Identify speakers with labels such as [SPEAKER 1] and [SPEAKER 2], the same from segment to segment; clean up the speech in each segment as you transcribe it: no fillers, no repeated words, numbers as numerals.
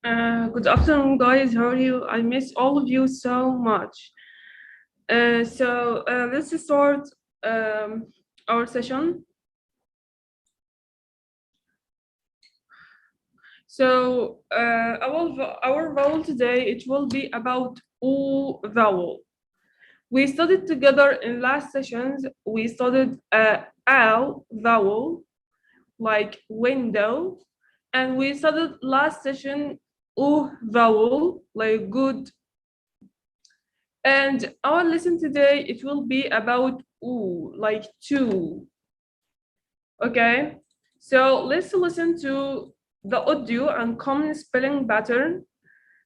[SPEAKER 1] Good afternoon, guys. How are you? I miss all of you so much. Let's start our session. Our vowel today it will be about O vowel. We studied together in last sessions. We studied ow vowel like window, and we studied last session O vowel like good. And our lesson today, it will be about oo, like two. Okay, so let's listen to the audio and common spelling pattern.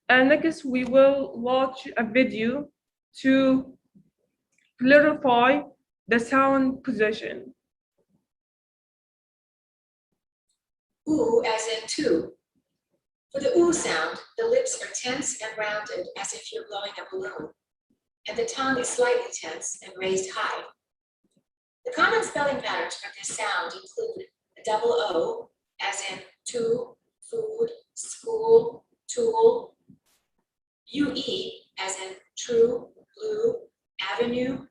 [SPEAKER 1] And next, we will watch a video to clarify the sound position.
[SPEAKER 2] Oo as in two. For the oo sound, the lips are tense and rounded as if you're blowing a balloon, and the tongue is slightly tense and raised high. The common spelling patterns for this sound include a double O, as in to, food, school, tool, UE, as in true, blue, avenue,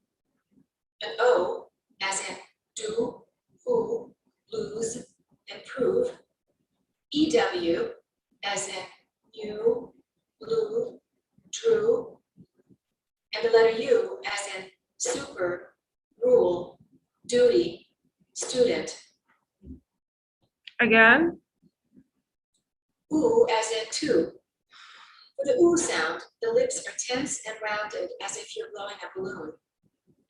[SPEAKER 2] an O, as in do, who, lose, improve, EW, as in new, blue, true, and the letter U as in super, rule, duty, student.
[SPEAKER 1] Again,
[SPEAKER 2] Oo as in two. For the oo sound, the lips are tense and rounded as if you're blowing a balloon,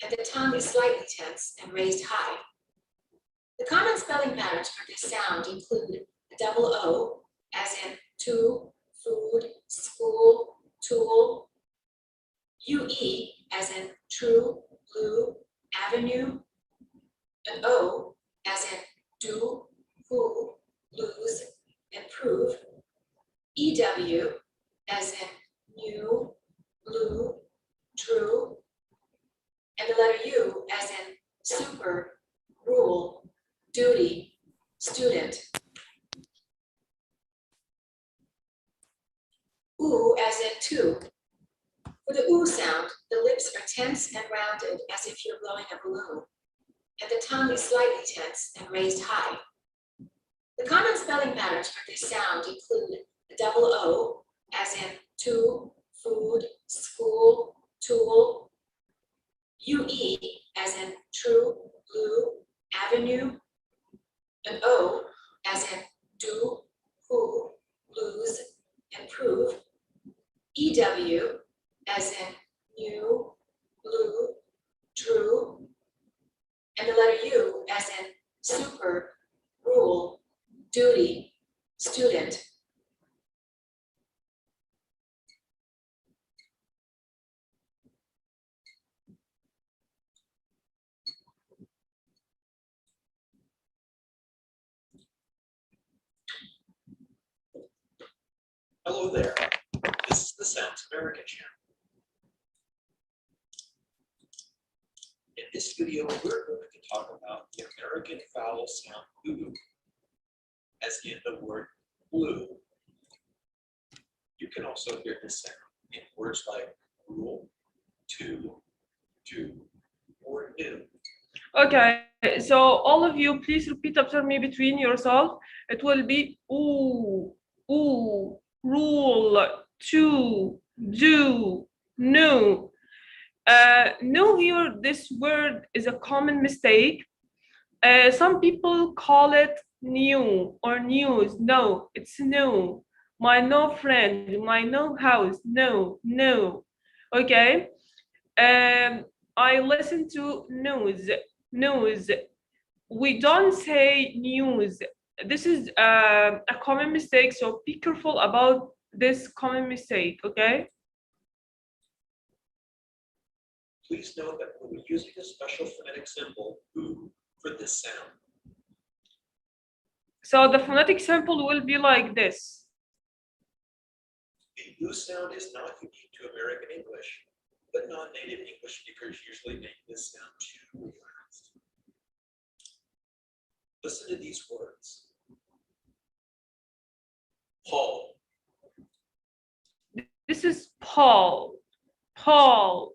[SPEAKER 2] and the tongue is slightly tense and raised high. The common spelling patterns for this sound include a double O, as in to, food, school, tool, UE, as in true, blue, avenue, an O, as in do, who, lose, improve, EW, as in new, blue, true, and the letter U as in super, rule, duty, student. Oo as in two. For the oo sound, the lips are tense and rounded as if you're blowing a balloon, and the tongue is slightly tense and raised high. The common spelling patterns for this sound include a double O, as in to, food, school, tool, UE, as in true, blue, avenue, an O, as in do, who, lose, improve, EW, as in new, blue, true, and the letter U as in super, rule, duty, student.
[SPEAKER 3] Hello there, this is the Sounds America channel. In this video, we're going to talk about the American vowel sound oo, as in the word blue. You can also hear this sound in words like rule, to, do, or new.
[SPEAKER 1] okay. So all of you, please repeat after me between yourself. It will be oo, oo, rule, to, do, no. No here, this word is a common mistake. Some people call it new or news. No, it's new. My no friend, my no house. No, no. Okay. I listen to news. We don't say news. This is a common mistake, so be careful about this common mistake, okay?
[SPEAKER 3] Please note that we'll be using a special phonetic symbol oo for this sound.
[SPEAKER 1] So the phonetic sample will be like this.
[SPEAKER 3] The oo sound is not unique to American English, but non-native English speakers usually make this sound too relaxed. Listen to these words. Hall,
[SPEAKER 1] Paul, Paul,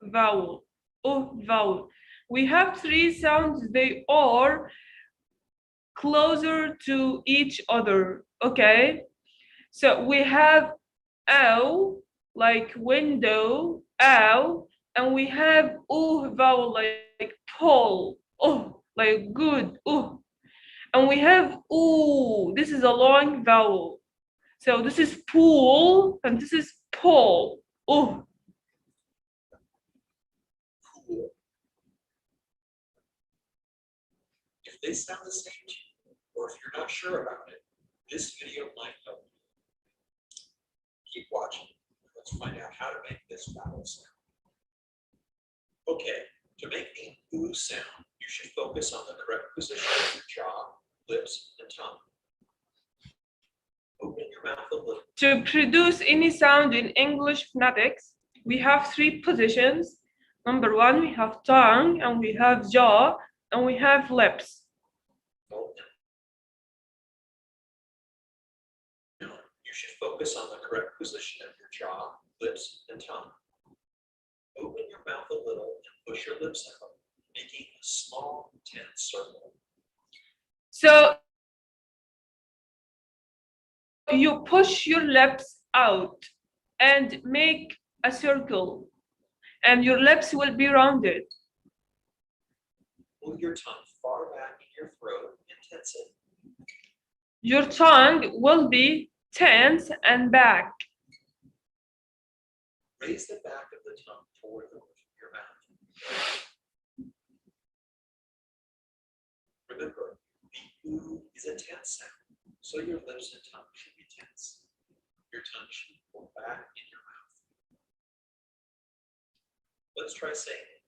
[SPEAKER 1] vowel, vowel. We have three sounds, they are closer to each other, okay? So we have ow, like window, ow, and we have vowel like Paul, like good, and we have this is a long vowel. So this is pool, and this is Paul,
[SPEAKER 3] Cool. If they sound the same to you, or if you're not sure about it, this video might help you. Keep watching. Let's find out how to make this vowel sound. Okay, to make the oo sound, you should focus on the correct position of your jaw, lips, and tongue. Open your mouth a little.
[SPEAKER 1] To produce any sound in English phonetics, we have three positions. Number one, we have tongue, and we have jaw, and we have lips.
[SPEAKER 3] You should focus on the correct position of your jaw, lips, and tongue. Open your mouth a little and push your lips out, making a small, tense circle.
[SPEAKER 1] So you push your lips out and make a circle, and your lips will be rounded.
[SPEAKER 3] Pull your tongue far back in your throat and tense it.
[SPEAKER 1] Your tongue will be tense and back.
[SPEAKER 3] Raise the back of the tongue toward the roof of your mouth. Remember, the oo is a tense sound, so your lips and tongue should be tense. Your tongue should be pulled back in your mouth. Let's try saying it.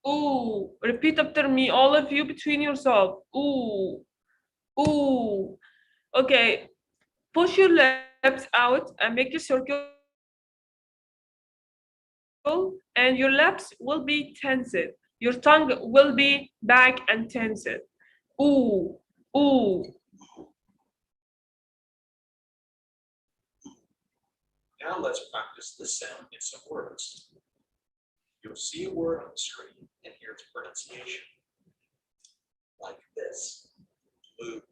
[SPEAKER 1] Ooh, repeat after me, all of you between yourself. Ooh, ooh. Okay, push your lips out and make a circle, and your lips will be tensed. Your tongue will be back and tensed. Ooh, ooh.
[SPEAKER 3] Now let's practice this sound in some words. You'll see a word on the screen and hear its pronunciation. Like this. Blue.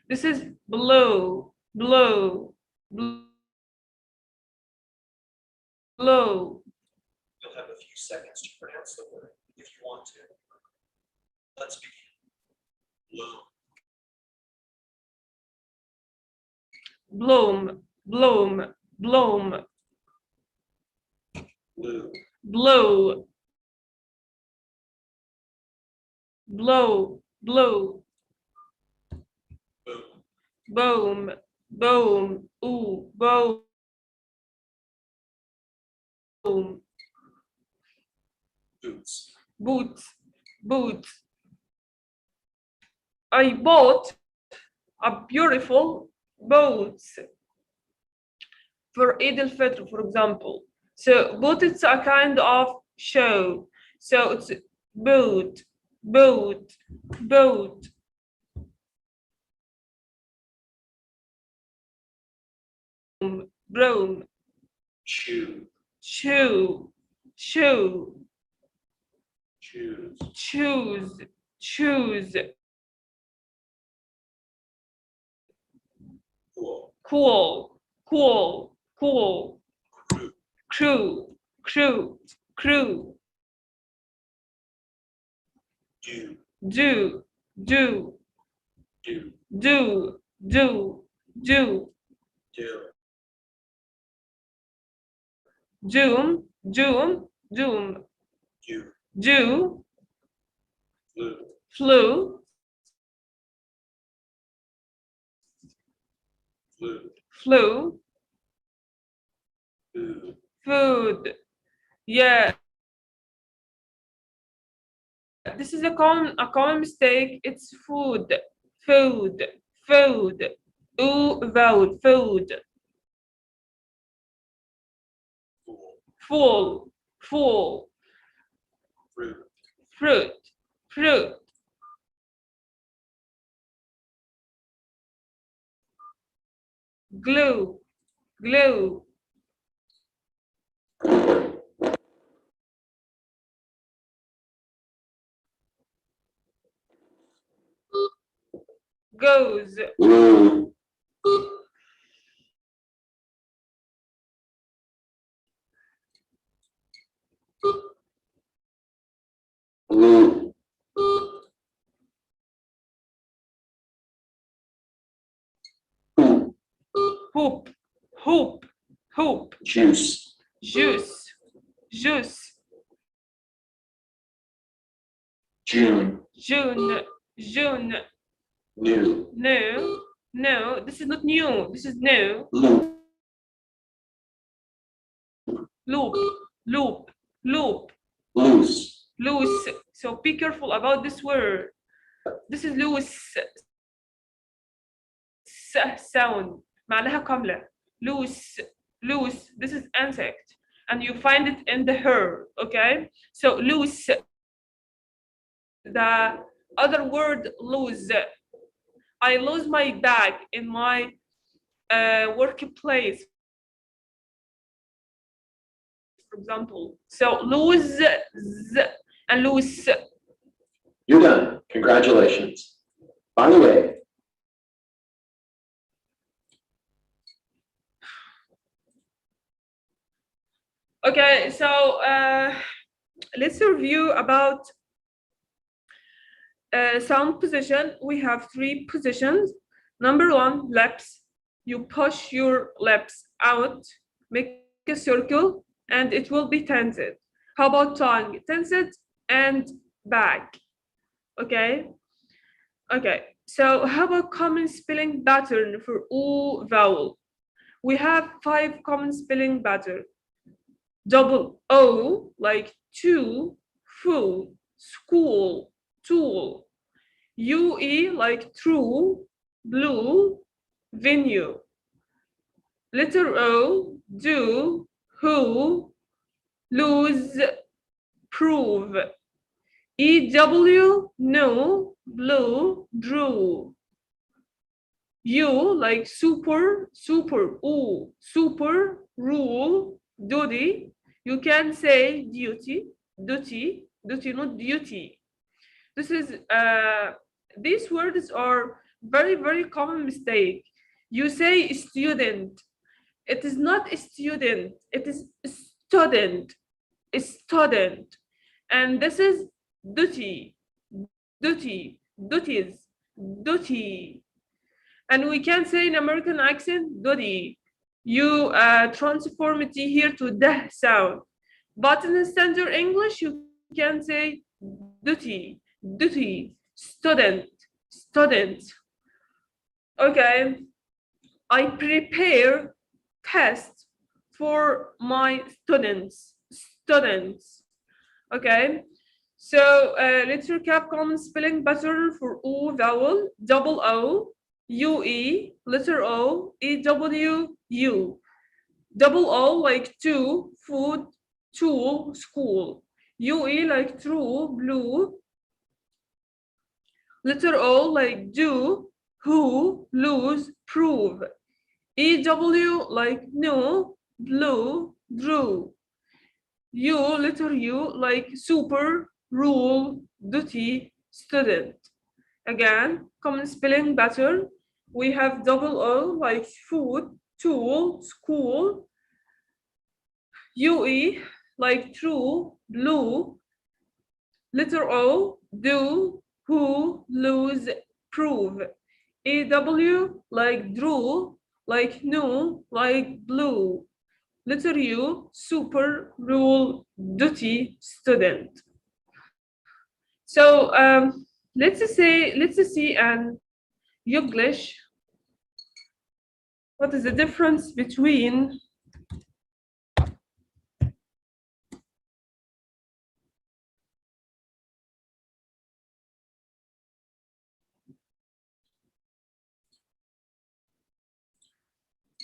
[SPEAKER 1] This is blow, blow, blow.
[SPEAKER 3] You'll have a few seconds to pronounce the word if you want to. Let's begin. Bloom.
[SPEAKER 1] Bloom, bloom, bloom.
[SPEAKER 3] Blue.
[SPEAKER 1] Blow, blow, blow.
[SPEAKER 3] Boom.
[SPEAKER 1] Boom, boom, boom.
[SPEAKER 3] Boots.
[SPEAKER 1] Boots, boots. I bought a beautiful boots for Eid al-Fitr, for example. So boot, it's a kind of show. So it's boot, boot, boot. Broom,
[SPEAKER 3] Shoe.
[SPEAKER 1] shoe, shoe.
[SPEAKER 3] Choose.
[SPEAKER 1] Choose, choose.
[SPEAKER 3] Cool.
[SPEAKER 1] Cool, cool, cool.
[SPEAKER 3] Crew.
[SPEAKER 1] Crew, crew, crew.
[SPEAKER 3] Do.
[SPEAKER 1] Do, do,
[SPEAKER 3] Do.
[SPEAKER 1] do, do, do.
[SPEAKER 3] Do.
[SPEAKER 1] Doom, doom, doom.
[SPEAKER 3] Do.
[SPEAKER 1] Do,
[SPEAKER 3] Flu.
[SPEAKER 1] flu,
[SPEAKER 3] Flu.
[SPEAKER 1] flu.
[SPEAKER 3] Food.
[SPEAKER 1] Food. Yeah. This is a common mistake. It's food. Food. Food. Vowel. Food.
[SPEAKER 3] Fool.
[SPEAKER 1] Full. Full.
[SPEAKER 3] Fruit.
[SPEAKER 1] Fruit. Fruit. Glue. glue, goes, hoop, hoop, hoop,
[SPEAKER 4] juice,
[SPEAKER 1] juice, juice,
[SPEAKER 4] June,
[SPEAKER 1] June, June,
[SPEAKER 4] new,
[SPEAKER 1] no, no, this is not new, this is new,
[SPEAKER 4] loop,
[SPEAKER 1] loop, loop, loop,
[SPEAKER 4] loose,
[SPEAKER 1] loose. So be careful about this word. This is loose sound. معناها كاملة. Loose, loose. This is insect, and you find it in the hair. Okay. So loose. The other word lose. I lose my bag in my workplace, for example. So lose and loose.
[SPEAKER 4] you're done, congratulations. By the way,
[SPEAKER 1] Okay, so let's review about sound position. We have 3 positions. Number 1, lips. You push your lips out, make a circle, and it will be tensed. How about tongue? Tensed and back. Okay. Okay. So how about common spelling pattern for O vowel? We have 5 common spelling pattern. Double O, like two, full, school, tool. UE, like true, blue, venue. Letter O, do, who, lose, prove. EW, no, blue, drew. U, like super, super, ooh, super, rule, duty. You can say duty, duty, duty, not duty. This is these words are very, very common mistake. You say student. It is not a student, it is student, a student. And this is duty, duty, duties, duty. And we can say in American accent, duty. You transform it here to the sound. But in standard English, you can say duty, duty, student, student. Okay, I prepare tests for my students, students. Okay, so let's recap common spelling pattern for O vowel, double O, UE, letter O, EW, U. Double O like two, food, tool, school. UE like true, blue. Letter O like do, who, lose, prove. EW like no, blue, drew. U, letter U like super, rule, duty, student. Again, common spelling pattern. We have double O like food, tool, school. UE like true, blue. Letter O, do, who, lose, prove. AW like drew, like new, like blue. Letter U, super, rule, duty, student. So let's see an English. What is the difference between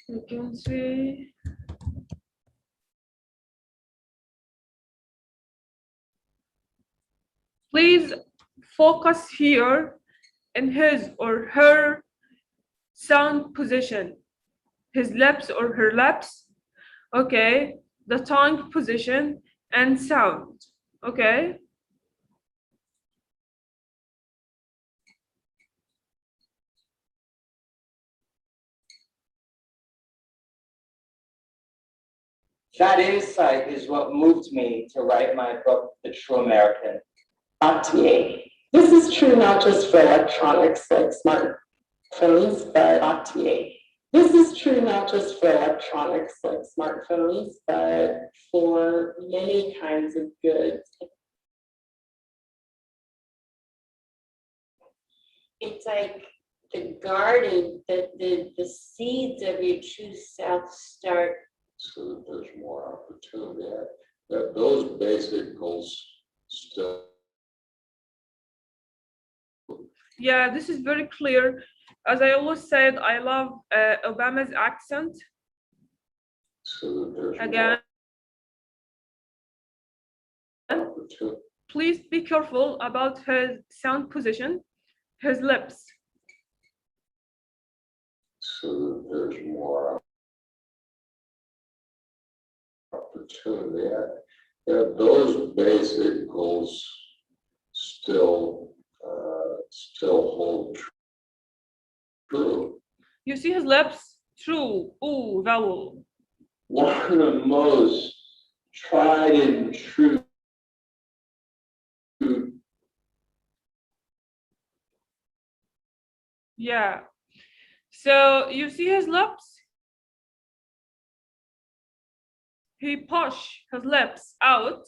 [SPEAKER 1] we can say please focus here in his or her sound position. his lips or her lips, okay, the tongue position and sound, okay?
[SPEAKER 5] That insight is what moved me to write my book, The True American. Octave. This is true not just for electronics like smartphones, but octave. This is true not just for electronics like smartphones, but for many kinds of goods. It's like the garden, the seeds of your true self start.
[SPEAKER 6] So there's more opportunity there. That those basic goals still.
[SPEAKER 1] Yeah, this is very clear. As I always said, I love Obama's accent.
[SPEAKER 6] So there's
[SPEAKER 1] Again,
[SPEAKER 6] more opportunity.
[SPEAKER 1] please be careful about his sound position, his lips.
[SPEAKER 6] So there's more opportunity. That those basic goals still hold true.
[SPEAKER 1] You see his lips? True. Ooh, vowel.
[SPEAKER 6] One of the most tried and true
[SPEAKER 1] Yeah. So you see his lips? He push his lips out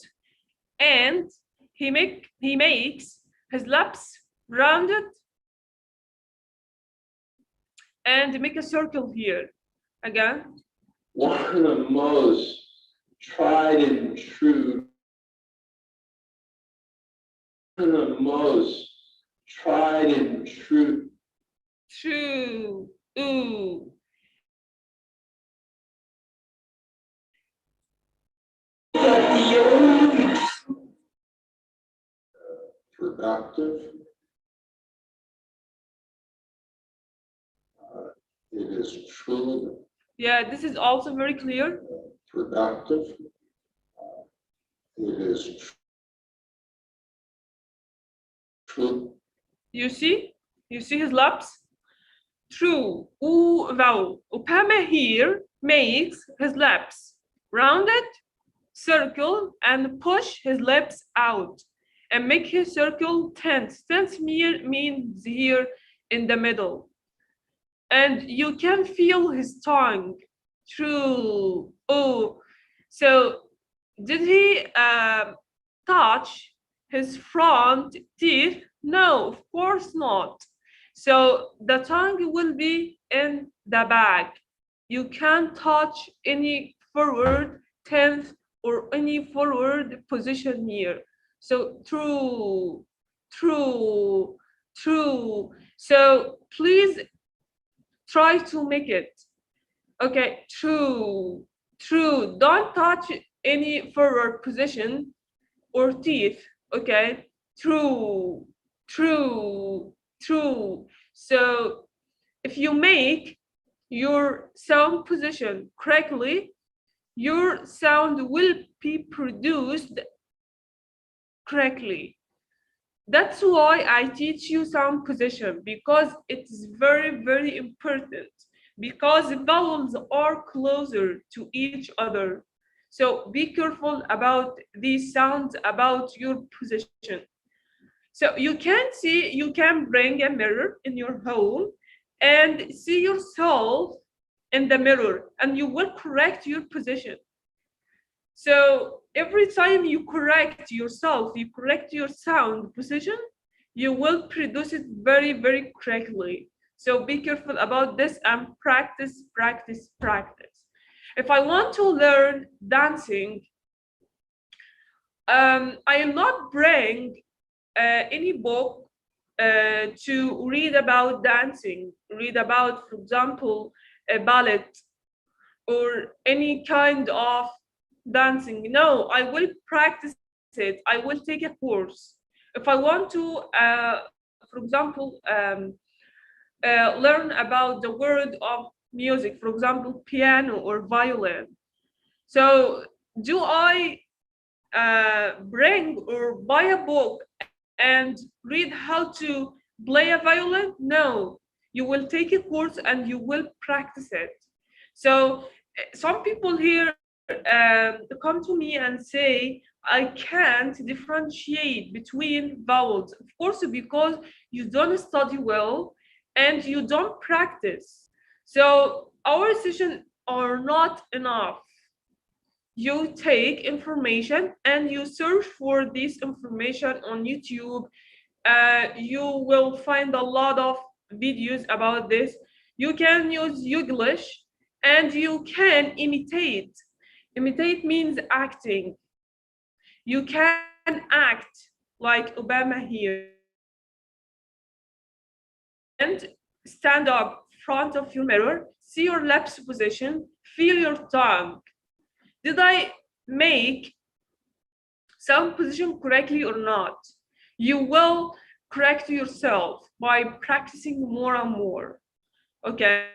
[SPEAKER 1] and he makes his lips rounded and make a circle here. Again.
[SPEAKER 6] one of the most tried and true, one of the most tried and true.
[SPEAKER 1] True. Ooh.
[SPEAKER 6] Productive. It is true.
[SPEAKER 1] Yeah, this is also very clear.
[SPEAKER 6] Productive. It is true.
[SPEAKER 1] You see? You see his lips? True. Ooh, vowel. Obama here makes his lips rounded, circle, and push his lips out and make his circle tense. Tense means here in the middle. And you can feel his tongue. True. Oh, so did he touch his front teeth? No, of course not. So the tongue will be in the back. You can't touch any forward tenth or any forward position here. So true, true, true. So please try to make it. Okay, true, true. Don't touch any forward position or teeth. Okay, true, true, true. So if you make your sound position correctly, your sound will be produced correctly. That's why I teach you sound position, because it's very, very important, because vowels are closer to each other. So be careful about these sounds, about your position. So you can bring a mirror in your home and see yourself in the mirror, and you will correct your position. So every time you correct yourself, you correct your sound position, you will produce it very, very correctly. So be careful about this and practice, practice, practice. If I want to learn dancing, I will not bring any book to read about dancing, read about, for example, a ballet or any kind of dancing. No, I will practice it. I will take a course. If I want to, for example, learn about the word of music, for example, piano or violin. So, do I bring or buy a book and read how to play a violin? No. You will take a course and you will practice it. So, some people here come to me and say, I can't differentiate between vowels. Of course, because you don't study well and you don't practice. So, our sessions are not enough. You take information and you search for this information on YouTube. You will find a lot of videos about this. You can use English and you can imitate. Imitate means acting. You can act like Obama here and stand up front of your mirror, see your lips position, feel your tongue. Did I make sound position correctly or not? You will correct yourself by practicing more and more. Okay,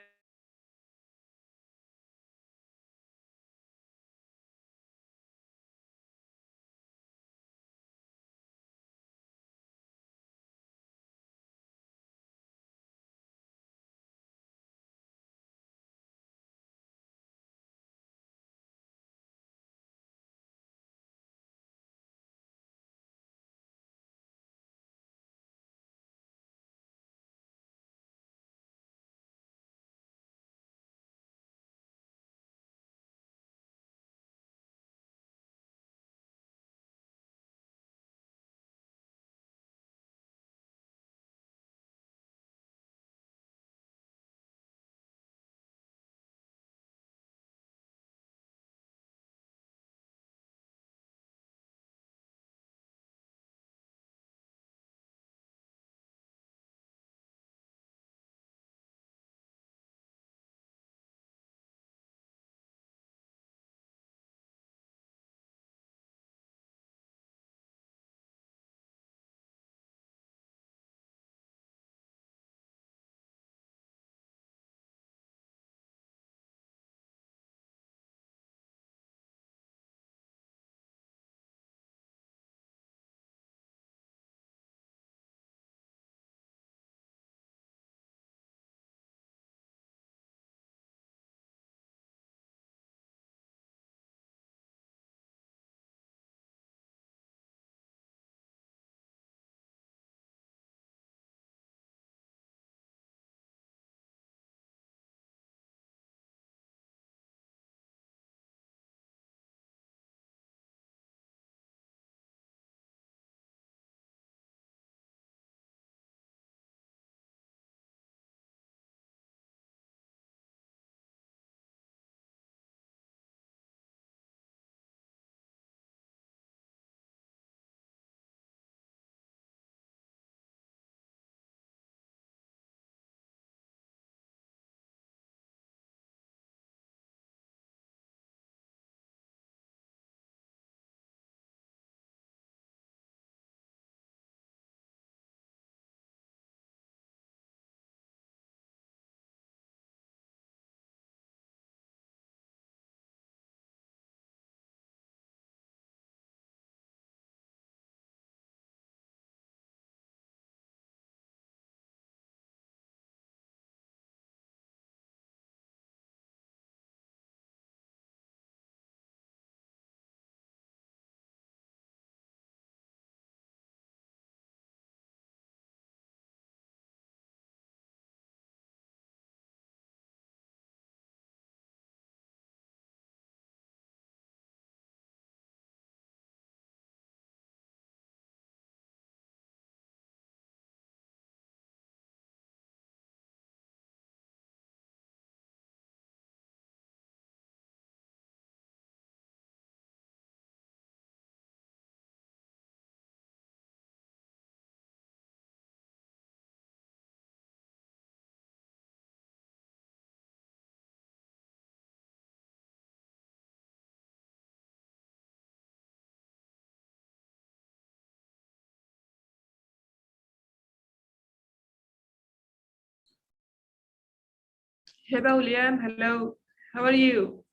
[SPEAKER 1] Hiba William, hello. How are you?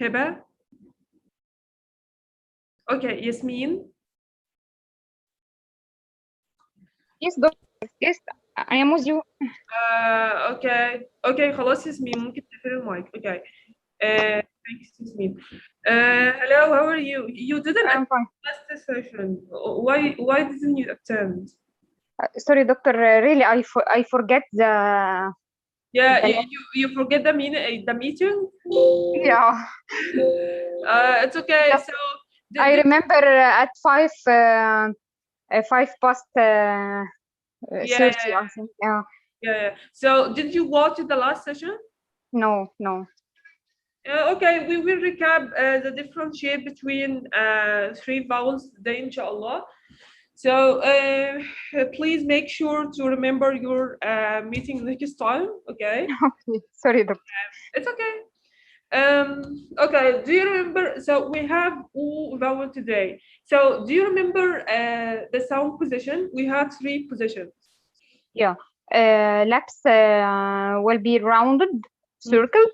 [SPEAKER 1] Hiba? Okay, Yasmin.
[SPEAKER 7] Yes, doctor. Yes, I am with you.
[SPEAKER 1] اوكي خلاص ياسمين ممكن تقفل المايك. اوكي. Thanks ياسمين. Hello, how are you? You didn't
[SPEAKER 7] I'm
[SPEAKER 1] attend
[SPEAKER 7] fine.
[SPEAKER 1] last session. Why didn't you attend?
[SPEAKER 7] Sorry, doctor. Really, I forget the
[SPEAKER 1] Yeah,
[SPEAKER 7] the
[SPEAKER 1] you forget the meeting?
[SPEAKER 7] yeah.
[SPEAKER 1] It's okay.
[SPEAKER 7] Just
[SPEAKER 1] So
[SPEAKER 7] I
[SPEAKER 1] did
[SPEAKER 7] remember at 5 past
[SPEAKER 1] yeah,
[SPEAKER 7] 30, I think. Yeah.
[SPEAKER 1] yeah. So did you watch the last session?
[SPEAKER 7] No.
[SPEAKER 1] Okay, we will recap the differentiate between three vowels today, inshallah. So please make sure to remember your meeting next time. Okay,
[SPEAKER 7] Okay. Sorry, doctor.
[SPEAKER 1] it's okay. Okay, do you remember? So we have U vowel today. So do you remember the sound position? We have three positions.
[SPEAKER 7] Yeah. Laps will be rounded, circle,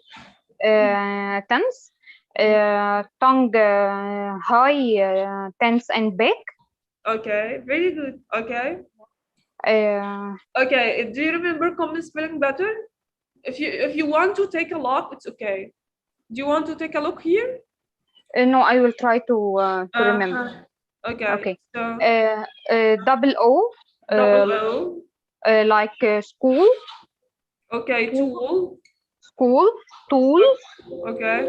[SPEAKER 7] tense. Tongue high, tense and back.
[SPEAKER 1] Okay, very good. Okay. Okay, do you remember common spelling pattern? If you want to take a look, it's okay. Do you want to take a look here?
[SPEAKER 7] No, I will try to remember.
[SPEAKER 1] Okay.
[SPEAKER 7] Okay.
[SPEAKER 1] So
[SPEAKER 7] Double O,
[SPEAKER 1] double O.
[SPEAKER 7] like school,
[SPEAKER 1] Okay. Tool.
[SPEAKER 7] tool.
[SPEAKER 1] Okay.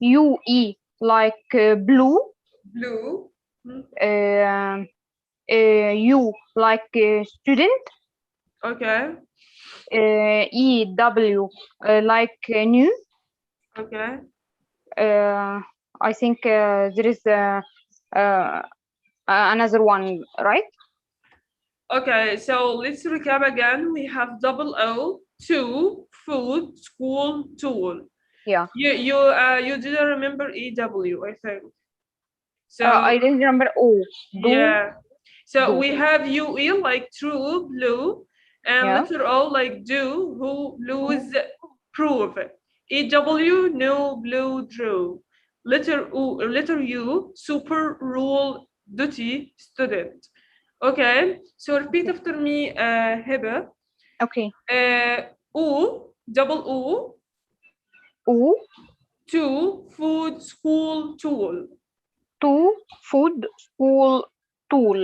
[SPEAKER 7] UE, like blue.
[SPEAKER 1] Blue.
[SPEAKER 7] U, like student.
[SPEAKER 1] Okay.
[SPEAKER 7] EW, like new.
[SPEAKER 1] Okay.
[SPEAKER 7] I think there is another one, right?
[SPEAKER 1] Okay. So let's recap again. We have double O, two, food, school, tool.
[SPEAKER 7] Yeah.
[SPEAKER 1] You didn't remember EW, I think. So
[SPEAKER 7] I didn't remember O. Do.
[SPEAKER 1] yeah. So
[SPEAKER 7] Do.
[SPEAKER 1] we have UE like true, blue, and
[SPEAKER 7] Yeah.
[SPEAKER 1] letter O like do, who, lose, prove. EW, no, blue, drew. Letter U, super, rule, duty, student. Okay, so repeat after me, Heba.
[SPEAKER 7] Okay.
[SPEAKER 1] U, double U,
[SPEAKER 7] O,
[SPEAKER 1] two, food, school, tool.
[SPEAKER 7] two, food, school, tool.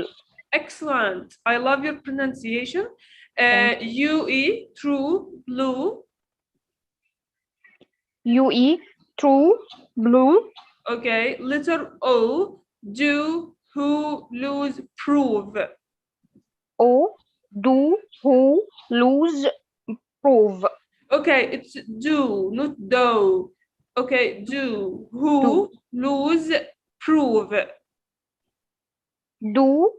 [SPEAKER 1] Excellent. I love your pronunciation.
[SPEAKER 7] Thank
[SPEAKER 1] UE, true, blue.
[SPEAKER 7] UE, true, blue.
[SPEAKER 1] Okay. Letter O, do, who, lose, prove.
[SPEAKER 7] O, do, who, lose, prove.
[SPEAKER 1] Okay, it's do, not do. Okay, do, who,
[SPEAKER 7] Do,
[SPEAKER 1] lose, prove.
[SPEAKER 7] do,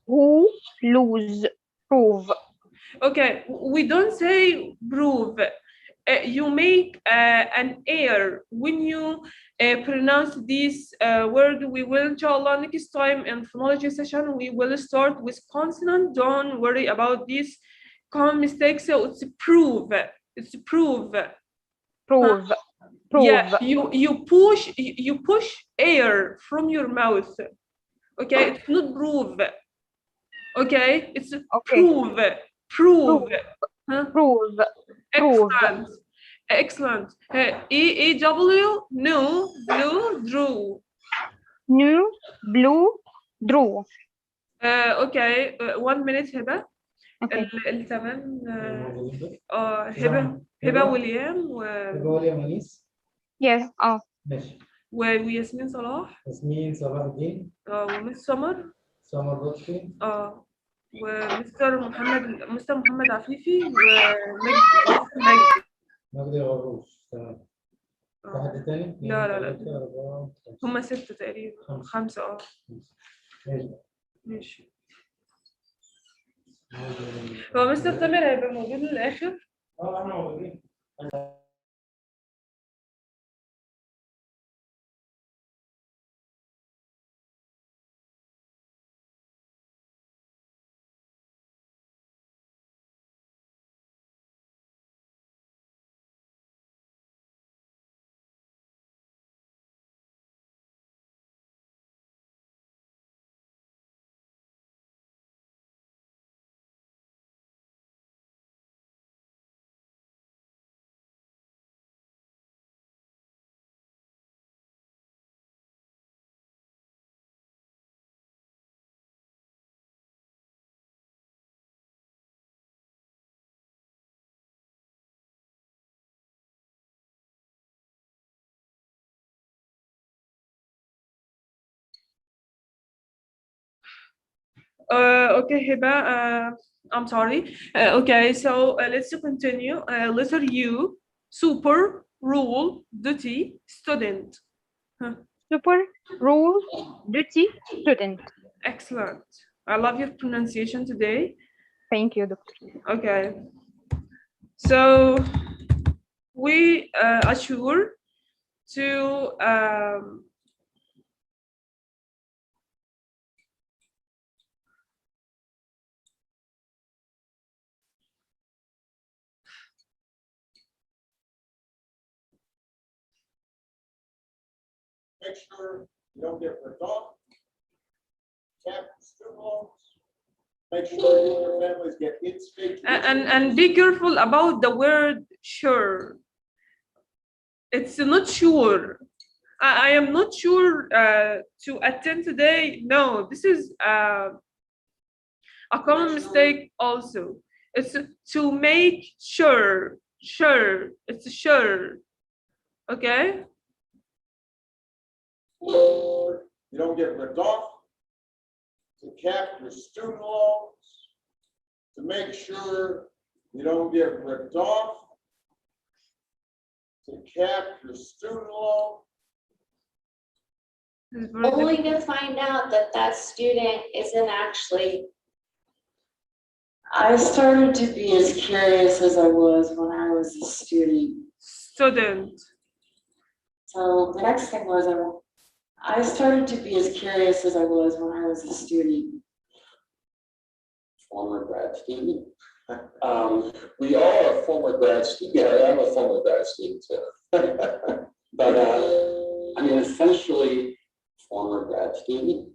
[SPEAKER 7] who, lose, prove.
[SPEAKER 1] Okay, we don't say prove. You make an air when you pronounce this word. We will, inshallah, next time in phonology session, we will start with consonant. Don't worry about this common mistake. So it's prove. It's prove.
[SPEAKER 7] Prove.
[SPEAKER 1] Yeah,
[SPEAKER 7] Prove.
[SPEAKER 1] you push air from your mouth. Okay, it's not prove. Okay, it's
[SPEAKER 7] Okay.
[SPEAKER 1] prove. Prove.
[SPEAKER 7] Prove.
[SPEAKER 1] Huh?
[SPEAKER 7] Prove. Prove.
[SPEAKER 1] Excellent. Excellent. EW, no, blue, drew.
[SPEAKER 7] New, blue, drew.
[SPEAKER 1] Okay, 1 minute هبة.
[SPEAKER 7] Okay.
[SPEAKER 1] الثمان هبة وليام
[SPEAKER 8] ونيس.
[SPEAKER 7] Yes. Oh.
[SPEAKER 8] ماشي.
[SPEAKER 1] وياسمين صلاح.
[SPEAKER 8] ياسمين صلاح الدين.
[SPEAKER 1] ومس سمر.
[SPEAKER 8] سمر لطفي.
[SPEAKER 1] مستر محمد عفيفي ومجدي.
[SPEAKER 8] مجدي غروش. تمام. في حد تاني؟
[SPEAKER 1] لا.
[SPEAKER 8] 4
[SPEAKER 1] هم 6 تقريبا. 5. ماشي. هو مستر تامر هيبقى موجود للآخر؟
[SPEAKER 8] احنا موجودين.
[SPEAKER 1] Okay, Hiba, I'm sorry. Okay, so let's continue. Letter U, super, rule, duty, student. Huh.
[SPEAKER 7] Super, rule, duty, student.
[SPEAKER 1] Excellent. I love your pronunciation today.
[SPEAKER 7] Thank you, Doctor.
[SPEAKER 1] Okay. So we assure to
[SPEAKER 6] Make sure you don't get ripped off. Cap student loans. Make sure you and your families get in-state.
[SPEAKER 1] and be careful about the word sure. It's not sure. I am not sure to attend today. No, this is a common mistake also. It's to make sure. Sure. It's sure. Okay?
[SPEAKER 6] You don't get ripped off. To cap your student loans. To make sure you don't get ripped off. To cap your student loan.
[SPEAKER 1] This is very
[SPEAKER 9] Only
[SPEAKER 1] difficult.
[SPEAKER 9] to find out that that student isn't actually. I started to be as curious as I was when I was a student.
[SPEAKER 1] Student.
[SPEAKER 9] So the next thing was I started to be as curious as I was when I was a student.
[SPEAKER 6] Former grad student. We all are former grad students. Yeah, I'm a former grad student too. But I mean, essentially, former grad student.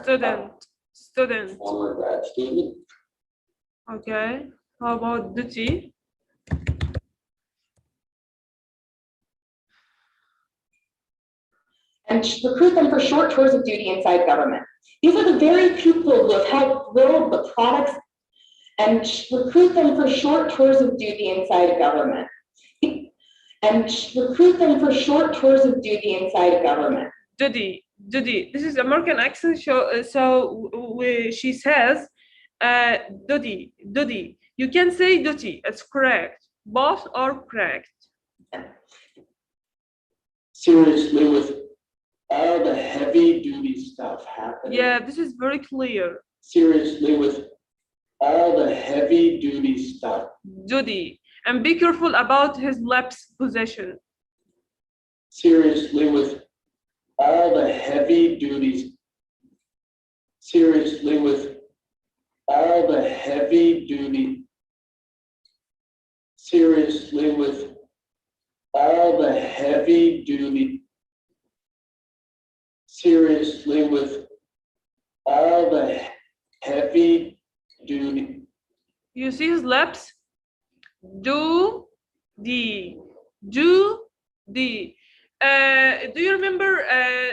[SPEAKER 1] Student. Student.
[SPEAKER 6] Former grad student.
[SPEAKER 1] Okay. How about duty?
[SPEAKER 5] And recruit them for short tours of duty inside government. These are the very people who have helped build the products and recruit them for short tours of duty inside government. And recruit them for short tours of duty inside government.
[SPEAKER 1] Duty. Duty. This is American accent. She says, duty. Duty. You can say duty. It's correct. Both are correct.
[SPEAKER 6] Seriously, with all the heavy duty stuff happening.
[SPEAKER 1] Yeah, this is very clear.
[SPEAKER 6] Seriously, with all the heavy duty stuff.
[SPEAKER 1] Duty. And be careful about his lips position.
[SPEAKER 6] Seriously, with all the heavy duties. Seriously, with all the heavy duty. Seriously, with all the heavy duty. Seriously, with all the heavy duty.
[SPEAKER 1] You see his lips? Do the. Do you remember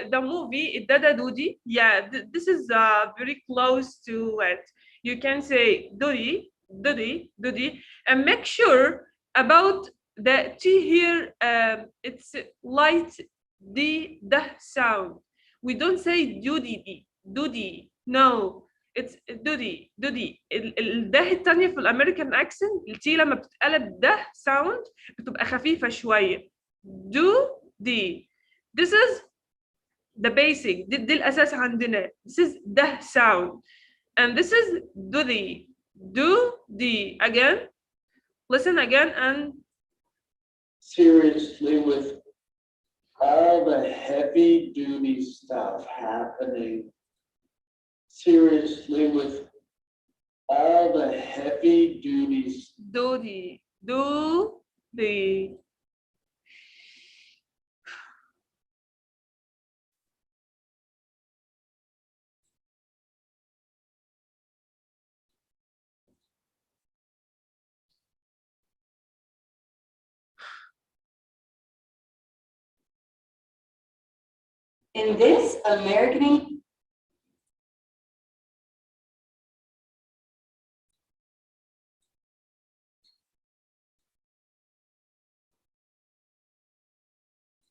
[SPEAKER 1] the movie Dada Dudi? Yeah, this is very close to it. You can say Dudi, Dudi, Dudi, and make sure about the T here. It's light the sound. We don't say dudi, dudi. No, it's دودي دودي الده التانية في الامريكان اكسنت التي لما بتتقلب ده ساوند بتبقى خفيفة شوية دو دي. This is the basic. دي الاساس عندنا. This is ده sound and this is دودي do the again. Listen again and
[SPEAKER 6] seriously with all the heavy duty stuff happening. Seriously with all the heavy duties.
[SPEAKER 1] do the
[SPEAKER 5] In this American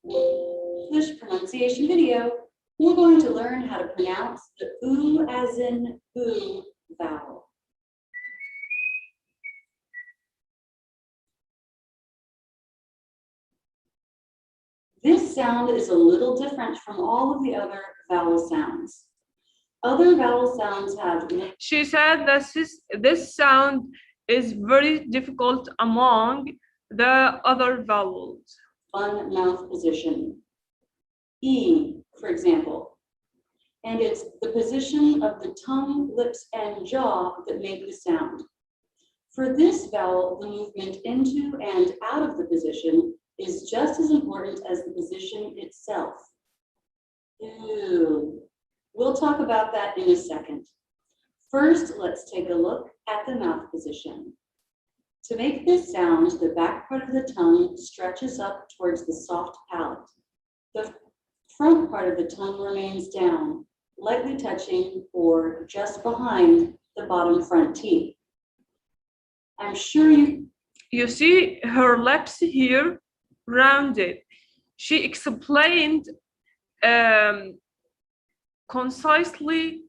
[SPEAKER 2] English pronunciation video, we're going to learn how to pronounce the oo as in boo
[SPEAKER 9] vowel. This sound is a little different from all of the other vowel sounds. Other vowel sounds have.
[SPEAKER 1] She said that this sound is very difficult among the other vowels.
[SPEAKER 9] Fun mouth position. E, for example. And it's the position of the tongue, lips, and jaw that make the sound. For this vowel, the movement into and out of the position is just as important as the position itself. Ew. We'll talk about that in a second. First, let's take a look at the mouth position. To make this sound, the back part of the tongue stretches up towards the soft palate. The front part of the tongue remains down, lightly touching or just behind the bottom front teeth. I'm sure
[SPEAKER 1] you see her lips here rounded. She explained concisely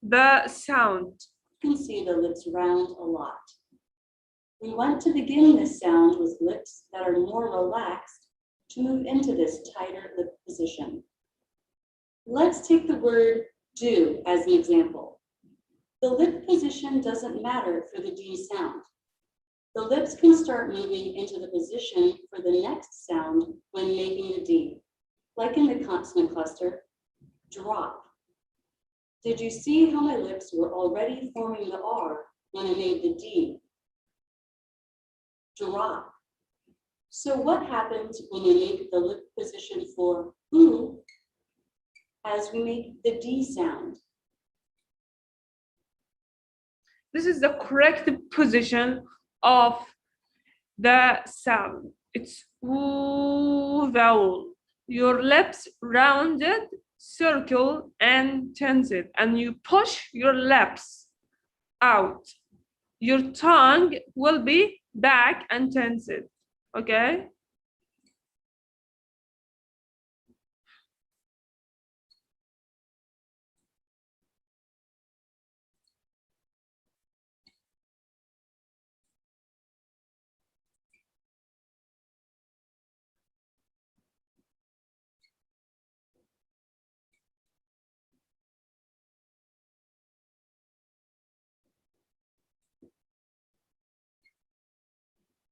[SPEAKER 1] the sound.
[SPEAKER 9] You can see the lips round a lot. We want to begin this sound with lips that are more relaxed to move into this tighter lip position. Let's take the word do as the example. The lip position doesn't matter for the D sound. The lips can start moving into the position for the next sound when making the D, like in the consonant cluster, drop. Did you see how my lips were already forming the R when I made the D? Drop. So what happens when we make the lip position for oo as we make the D sound?
[SPEAKER 1] This is the correct position of the sound. It's oo vowel. Your lips rounded, circle, and tensed, and you push your lips out. Your tongue will be back and tensed. Okay?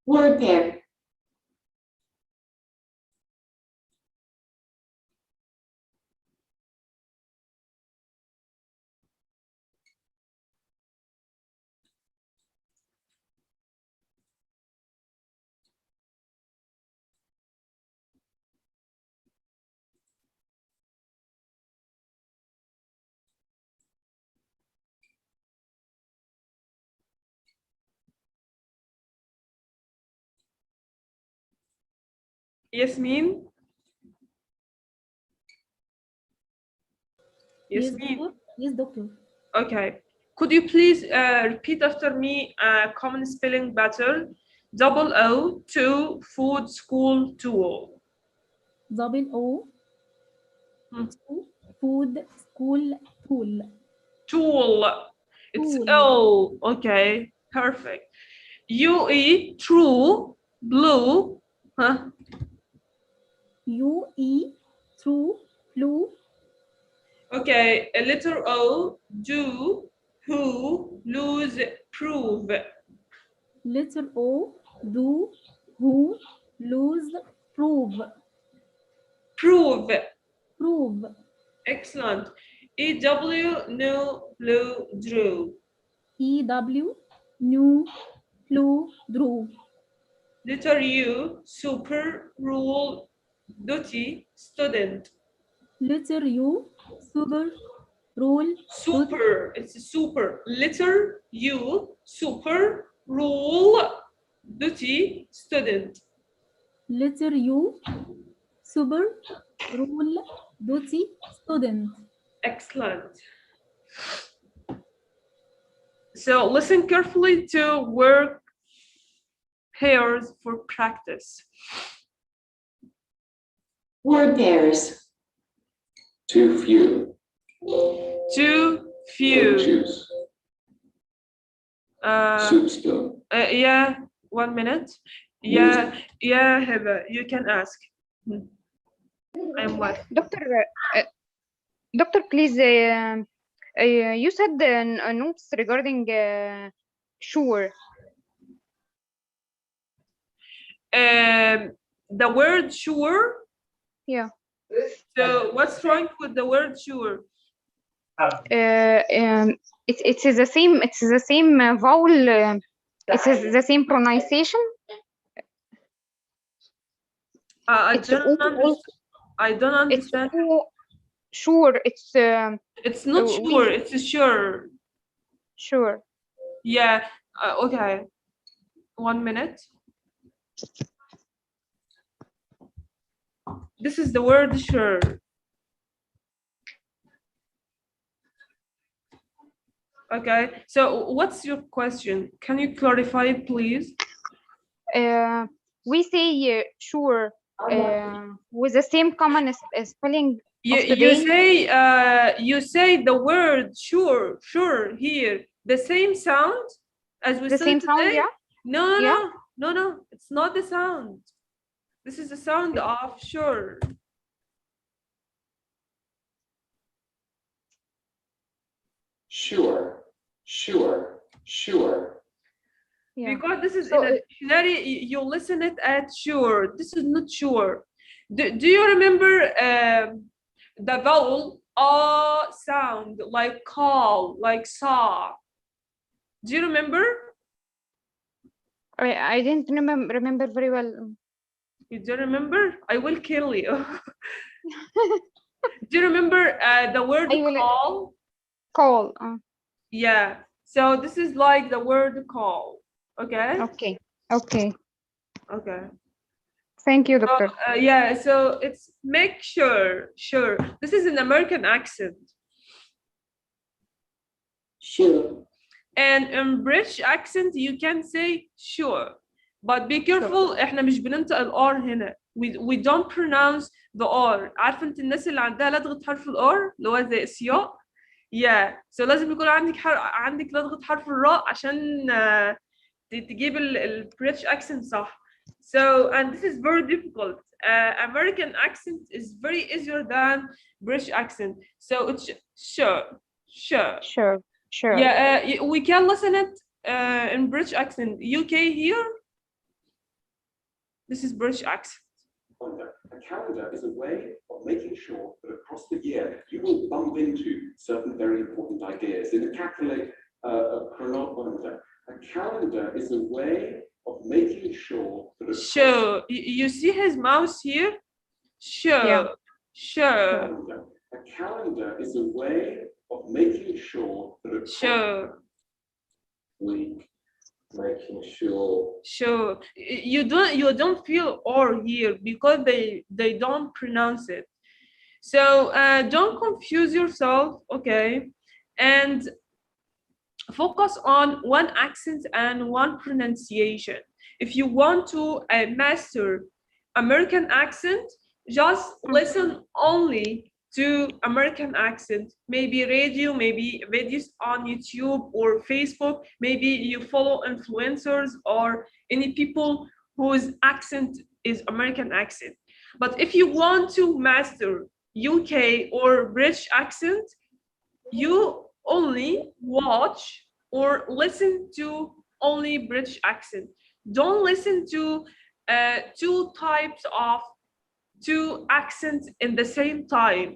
[SPEAKER 9] Word pair.
[SPEAKER 1] Yasmin?
[SPEAKER 10] Yes,
[SPEAKER 1] Yasmin?
[SPEAKER 10] doctor. Yes, doctor.
[SPEAKER 1] Okay. Could you please repeat after me a common spelling pattern? Double O, two, food, school, tool.
[SPEAKER 10] Double O,
[SPEAKER 1] Hmm.
[SPEAKER 10] two, food, school, tool.
[SPEAKER 1] Tool. It's
[SPEAKER 10] Tool.
[SPEAKER 1] O. Okay. Perfect. UE, true, blue. Huh?
[SPEAKER 10] UE, true, blue.
[SPEAKER 1] Okay. A letter O, do, who, lose, prove.
[SPEAKER 10] Letter O, do, who, lose, prove.
[SPEAKER 1] Prove.
[SPEAKER 10] Prove.
[SPEAKER 1] Excellent. EW, new, blue, drew.
[SPEAKER 10] EW, new, blue, drew.
[SPEAKER 1] Letter U, super, rule, duty, student.
[SPEAKER 10] Letter U, super, rule, duty.
[SPEAKER 1] Super, it's super. Letter U, super, rule, duty, student.
[SPEAKER 10] Letter U, super, rule, duty, student.
[SPEAKER 1] Excellent. So listen carefully to word pairs for practice.
[SPEAKER 2] Word pairs.
[SPEAKER 4] Too few.
[SPEAKER 1] Too
[SPEAKER 4] Fruit
[SPEAKER 1] few.
[SPEAKER 4] juice.
[SPEAKER 6] Soup spoon.
[SPEAKER 1] Yeah, 1 minute. Yeah, yeah, Heba, you can ask. I'm what?
[SPEAKER 7] Doctor, please, you said notes regarding sure.
[SPEAKER 1] The word sure.
[SPEAKER 7] Yeah.
[SPEAKER 1] So what's wrong with the word sure?
[SPEAKER 7] It's the same. It's the same vowel. It's the same pronunciation.
[SPEAKER 1] I
[SPEAKER 7] It's
[SPEAKER 1] don't understand. I don't
[SPEAKER 7] It's
[SPEAKER 1] understand.
[SPEAKER 7] sure. It's
[SPEAKER 1] It's not sure. It's sure.
[SPEAKER 7] Sure.
[SPEAKER 1] Yeah. Okay. 1 minute. This is the word sure. Okay. So what's your question? Can you clarify it, please?
[SPEAKER 7] We say sure with the same common spelling
[SPEAKER 1] You,
[SPEAKER 7] of
[SPEAKER 1] you
[SPEAKER 7] today.
[SPEAKER 1] say you say the word sure here the same sound as we
[SPEAKER 7] The
[SPEAKER 1] said
[SPEAKER 7] same sound,
[SPEAKER 1] today.
[SPEAKER 7] yeah.
[SPEAKER 1] No,
[SPEAKER 7] Yeah.
[SPEAKER 1] it's not the sound. This is the sound of sure.
[SPEAKER 6] Sure.
[SPEAKER 7] Yeah.
[SPEAKER 1] Because this is
[SPEAKER 7] So,
[SPEAKER 1] in a dictionary, you listen it at sure. This is not sure. Do you remember the vowel sound, like call, like saw? Do you remember?
[SPEAKER 7] I didn't remember very well.
[SPEAKER 1] You don't remember? I will kill you. Do you remember the word
[SPEAKER 7] I will
[SPEAKER 1] call?
[SPEAKER 7] call.
[SPEAKER 1] Yeah. So this is like the word call. Okay.
[SPEAKER 7] Okay. Okay.
[SPEAKER 1] Okay.
[SPEAKER 7] Thank you, doctor.
[SPEAKER 1] Yeah. So it's make sure. Sure. This is an American accent.
[SPEAKER 6] Sure.
[SPEAKER 1] And in British accent you can say sure. But be careful. احنا مش بننطق الار هنا. We don't pronounce the R. عارفه انت الناس اللي عندها لدغه حرف الار اللي هو زي السياق. Yeah. So لازم يكون عندك لدغه حرف الراء عشان تجيب ال British accent صح. So, and this is very difficult. American accent is very easier than British accent. So it's sure.
[SPEAKER 7] Sure.
[SPEAKER 1] Yeah, we can listen it in British accent. UK here. This is British accent.
[SPEAKER 6] A calendar is a way of making sure that across the year you will bump into certain very important ideas. In a Catholic chronometer, a calendar is a way of making sure that
[SPEAKER 1] Sure. You see his mouse here? Sure.
[SPEAKER 7] Yeah.
[SPEAKER 1] Sure.
[SPEAKER 6] A calendar is a way of making sure that
[SPEAKER 1] Sure.
[SPEAKER 6] week, making sure.
[SPEAKER 1] Sure. You don't feel or here because they don't pronounce it. So don't confuse yourself, okay? And focus on one accent and one pronunciation. If you want to master American accent, just listen only to American accent, maybe radio, maybe videos on YouTube or Facebook, maybe you follow influencers or any people whose accent is American accent. But if you want to master UK or British accent, you only watch or listen to only British accent. Don't listen to two types of two accents in the same time.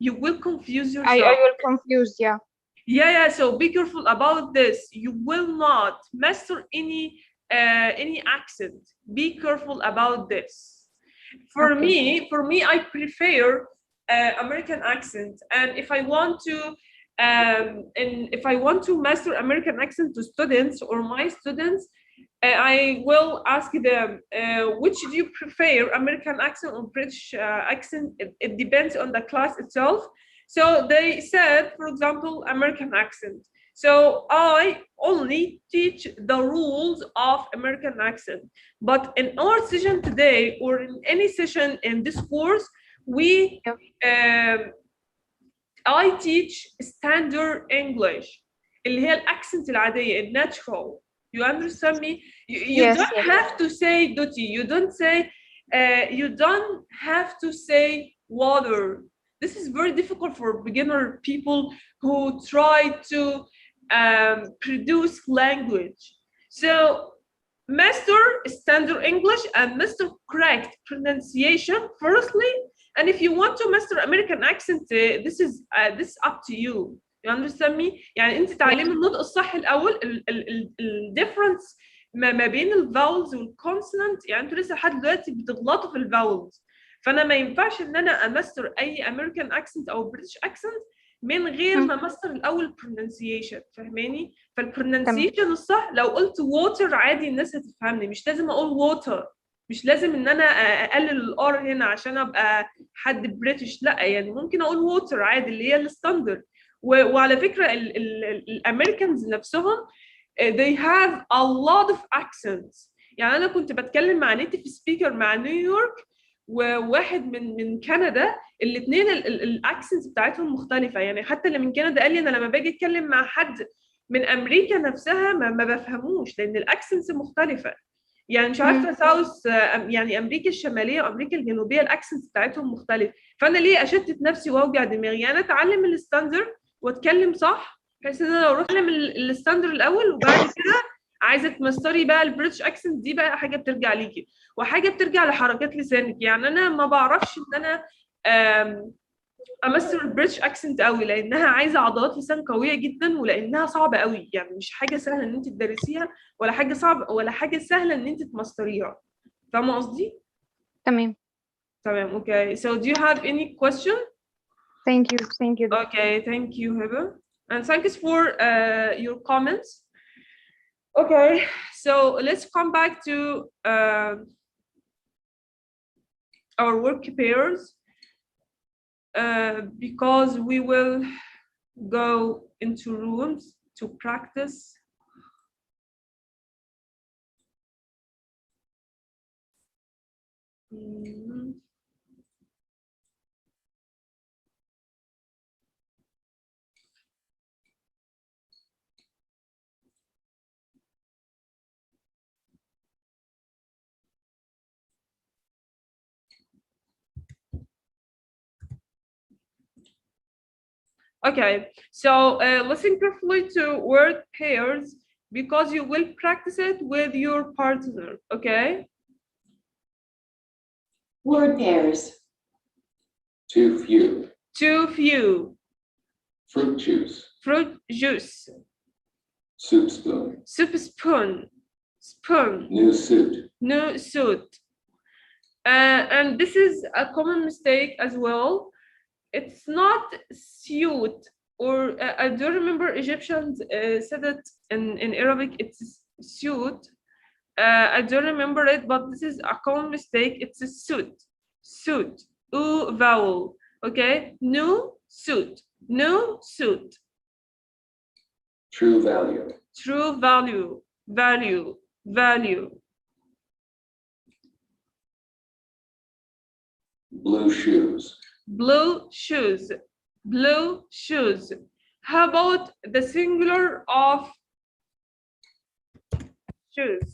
[SPEAKER 1] You will confuse yourself.
[SPEAKER 7] I will confuse, yeah.
[SPEAKER 1] Yeah, so be careful about this. You will not master any accent. Be careful about this. For me, I prefer American accent, and if I want to master American accent to students or my students, I will ask them, which do you prefer, American accent or British accent? It depends on the class itself. So they said, for example, American accent. So I only teach the rules of American accent. But in our session today, or in any session in this course, I teach standard English. اللي هي الاكسنت العاديه الناتشرال. You understand me? You
[SPEAKER 7] Yes,
[SPEAKER 1] don't
[SPEAKER 7] yes.
[SPEAKER 1] have to say duty. You don't have to say water. This is very difficult for beginner people who try to produce language. So master standard English and master correct pronunciation firstly, and if you want to master American accent, this is up to you. You understand me? يعني انت تعلمي النطق الصح الاول. الديفرنس ما بين الفاولز والكونسونانت، يعني انتوا لسه لحد دلوقتي بتغلطوا في الفاولز، فانا ما ينفعش ان انا امستر اي امريكان اكسنت او بريتش اكسنت من غير ما امستر الاول pronunciation. فاهماني؟ فالبروننسيشن الصح لو قلت water عادي الناس هتفهمني، مش لازم اقول water، مش لازم ان انا اقلل الار هنا عشان ابقى حد بريتش، لا يعني ممكن اقول ووتر عادي اللي هي الستاندرد. وعلى فكره الامريكانز نفسهم they have a lot of accents. يعني انا كنت بتكلم مع نيتيف سبيكر مع نيويورك وواحد من كندا، الاثنين الاكسنتس بتاعتهم مختلفه. يعني حتى اللي من كندا قال لي انا لما باجي اتكلم مع حد من امريكا نفسها ما بفهموش لان الاكسنتس مختلفه. يعني مش عارفه ساوث، يعني امريكا الشماليه وامريكا الجنوبيه الاكسنت بتاعتهم مختلف، فانا ليه اشتت نفسي واوجع دماغي؟ يعني انا اتعلم الستاندرد واتكلم صح، بحيث ان انا لو رحت اتعلم الستاندرد الاول وبعد كده عايزه تمستري بقى البريتش اكسنت، دي بقى حاجه بترجع ليكي وحاجه بترجع لحركات لسانك. يعني انا ما بعرفش ان انا امثل البريتش اكسنت قوي لانها عايزه عضلات لسان قويه جدا ولانها صعبه قوي، يعني مش حاجه سهله ان انت تدرسيها ولا حاجه صعبه ولا حاجه سهله ان انت تمستريها. فاهمه قصدي؟
[SPEAKER 7] تمام.
[SPEAKER 1] تمام. Okay, so do you have any question?
[SPEAKER 7] Thank you. Thank you.
[SPEAKER 1] Okay, thank you Heba, and thanks for your comments. Okay, so let's come back to our work pairs because we will go into rooms to practice. Okay, so listen carefully to word pairs because you will practice it with your partner, okay?
[SPEAKER 2] Word pairs.
[SPEAKER 6] Too few.
[SPEAKER 1] Too few.
[SPEAKER 6] Fruit juice.
[SPEAKER 1] Fruit juice.
[SPEAKER 6] Soup spoon.
[SPEAKER 1] Soup spoon. Spoon.
[SPEAKER 6] New suit.
[SPEAKER 1] New suit. And this is a common mistake as well. It's not suit, or I do remember Egyptians said it in Arabic, it's suit. I don't remember it, but this is a common mistake. It's a suit. Suit. U vowel. Okay? New suit. New suit.
[SPEAKER 6] True value.
[SPEAKER 1] True value. Value. Value.
[SPEAKER 6] Blue shoes.
[SPEAKER 1] Blue shoes. Blue shoes. How about the singular of shoes?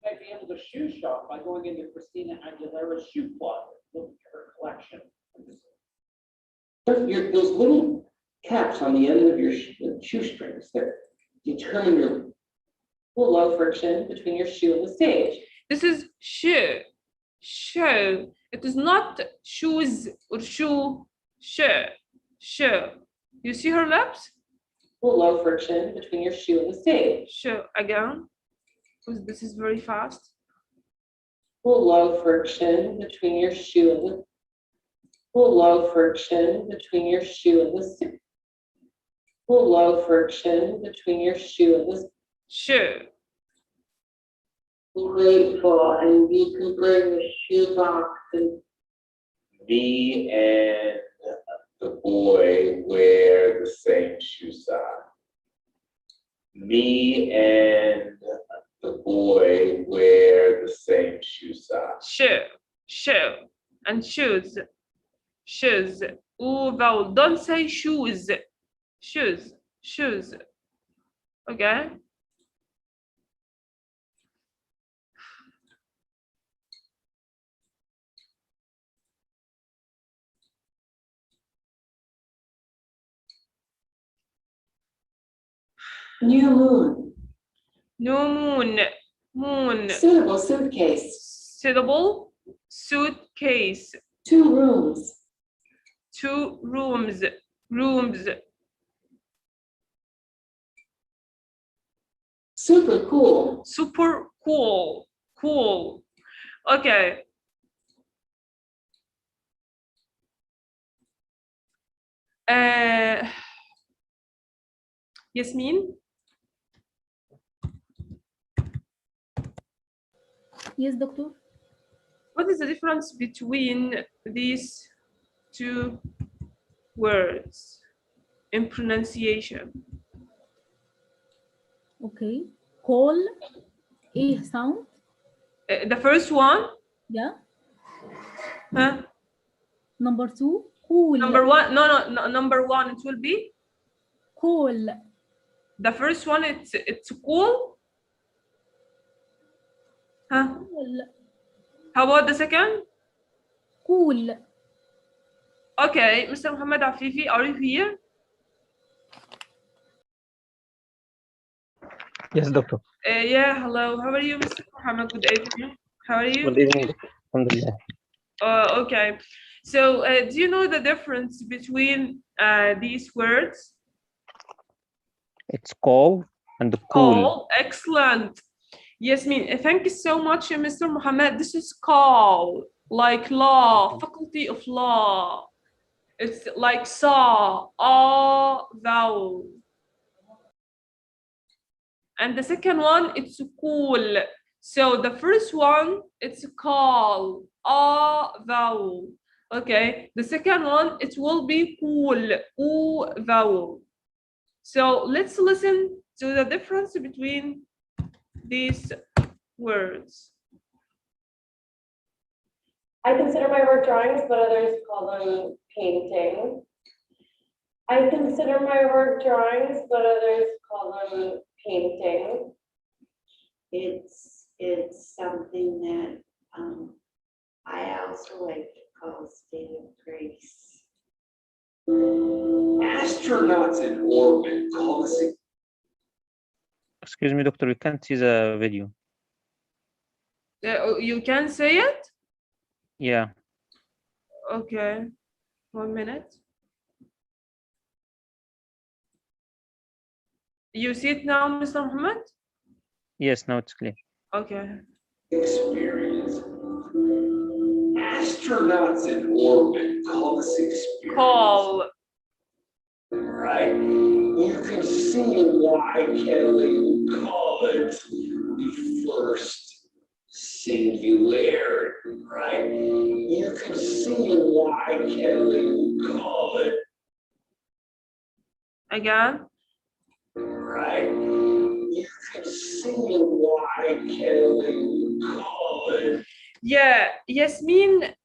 [SPEAKER 3] Might be able to shoe shop by going into Christina Aguilera's shoe closet, looking at her collection.
[SPEAKER 5] Those little caps on the end of your shoestrings that determine your low friction between your shoe and the stage.
[SPEAKER 1] This is shoe. Shoe. It is not shoes or shoe. Shoe. Shoe. You see her lips?
[SPEAKER 5] Low friction between your shoe and the stage.
[SPEAKER 1] Shoe. Again. Because this is very fast.
[SPEAKER 5] Low friction between your shoe and the low friction between your shoe and the stage. Low friction between your shoe and the
[SPEAKER 1] shoe.
[SPEAKER 5] Grateful, and we can bring the shoebox and
[SPEAKER 6] Me and the boy wear the same shoe size. Me and the boy wear the same shoe size.
[SPEAKER 1] Shoe. Shoe. And shoes. shoes. Ooh, vowel. Don't say shoes. Shoes. Shoes. Okay.
[SPEAKER 2] New moon.
[SPEAKER 1] No moon. Moon.
[SPEAKER 2] Suitable suitcase.
[SPEAKER 1] Suitable suitcase.
[SPEAKER 2] 2 rooms.
[SPEAKER 1] 2 rooms. Rooms.
[SPEAKER 2] Super cool.
[SPEAKER 1] Super cool. Cool. Okay. Yasmin,
[SPEAKER 10] Yes, doctor.
[SPEAKER 1] what is the difference between these two words in pronunciation?
[SPEAKER 10] Okay. Call. A sound.
[SPEAKER 1] The first one,
[SPEAKER 10] Yeah.
[SPEAKER 1] huh?
[SPEAKER 10] Number 2. Cool.
[SPEAKER 1] Number one, no, number one, it will be
[SPEAKER 10] Call.
[SPEAKER 1] the first one. It's cool, huh?
[SPEAKER 10] Cool.
[SPEAKER 1] How about the second?
[SPEAKER 10] Cool.
[SPEAKER 1] Okay, Mr. Muhammad Afifi, are you here?
[SPEAKER 11] Yes, doctor.
[SPEAKER 1] Yeah, hello. How are you, Mr. Muhammad? Good evening. How are you?
[SPEAKER 11] Good evening, doctor. Alhamdulillah.
[SPEAKER 1] Okay. So, do you know the difference between these words?
[SPEAKER 11] It's call and cool.
[SPEAKER 1] Call. Excellent. Yasmin, thank you so much, Mr. Muhammad. This is call, like law, faculty of law. It's like saw, vowel. And the second one, it's cool. So the first one, it's call, vowel. Okay. The second one, it will be cool, vowel. So let's listen to the difference between these words.
[SPEAKER 12] I consider my work drawings, but others call them painting. I consider my work drawings, but others call them painting.
[SPEAKER 9] It's something that I also like to call state of grace.
[SPEAKER 6] Astronauts in orbit call us.
[SPEAKER 11] Excuse me, doctor, we can't see the video.
[SPEAKER 1] You can say it?
[SPEAKER 11] Yeah.
[SPEAKER 1] Okay. 1 minute. You see it now, Mr. Muhammad?
[SPEAKER 11] Yes, now it's clear.
[SPEAKER 1] Okay.
[SPEAKER 6] Experience. Astronauts in orbit call us experience.
[SPEAKER 1] Call.
[SPEAKER 6] Right? You can see why Kelly would call it the first singularity, right? You can see why Kelly would call it.
[SPEAKER 1] Again.
[SPEAKER 6] Right? You can see why Kelly would call it.
[SPEAKER 1] Yeah, Yasmin,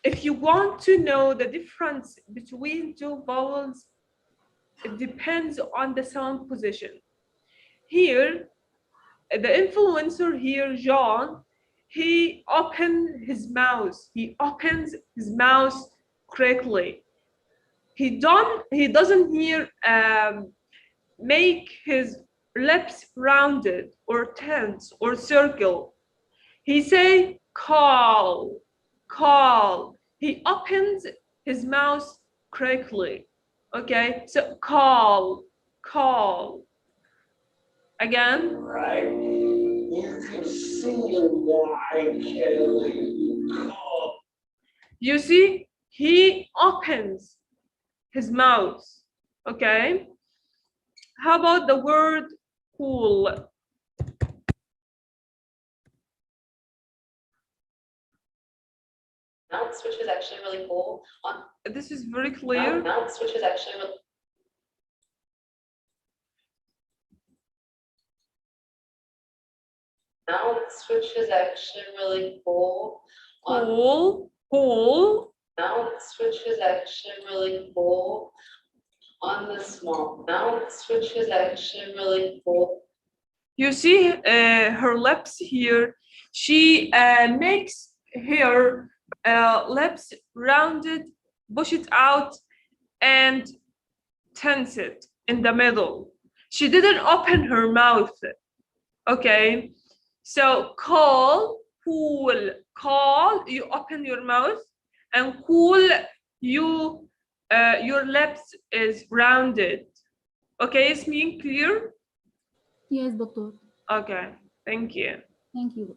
[SPEAKER 1] if you want to know the difference between two vowels, it depends on the sound position. Here, the influencer here, John, he opened his mouth. He opens his mouth correctly. He doesn't here make his lips rounded or tense or circle. He say call, call. He opens his mouth correctly. Okay, so call, call. Again.
[SPEAKER 6] Right. You can see why Kelly would call.
[SPEAKER 1] You see, he opens his mouth. Okay. How about the word cool?
[SPEAKER 12] Mounts, which is actually really cool.
[SPEAKER 1] This is very clear.
[SPEAKER 12] Mounts, which is actually really Mounts, which is actually really cool.
[SPEAKER 1] Cool, cool.
[SPEAKER 12] Mount switch is actually really cool. On the small mount switch is actually really cool.
[SPEAKER 1] You see her lips here. She makes her lips rounded, push it out, and tense it in the middle. She didn't open her mouth. Okay, so call, cool, call, you open your mouth, and cool, you your lips is rounded. Okay, is me clear?
[SPEAKER 10] Yes, doctor.
[SPEAKER 1] Okay, thank you.
[SPEAKER 10] Thank you.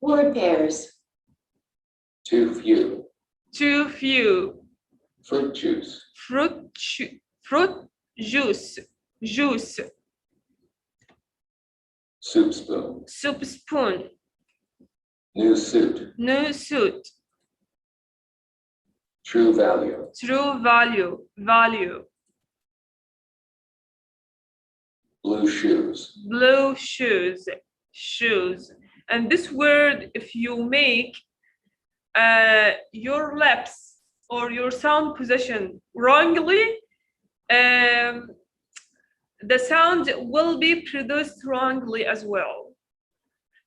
[SPEAKER 2] Word pairs.
[SPEAKER 4] Too few.
[SPEAKER 1] Too few.
[SPEAKER 4] Fruit juice.
[SPEAKER 1] Fruit juice. Juice.
[SPEAKER 4] Soup spoon.
[SPEAKER 1] Soup spoon.
[SPEAKER 4] New suit.
[SPEAKER 1] New suit.
[SPEAKER 4] True value.
[SPEAKER 1] True value. Value.
[SPEAKER 4] Blue shoes.
[SPEAKER 1] Blue shoes. Shoes. And this word, if you make your lips or your sound position wrongly, the sound will be produced wrongly as well.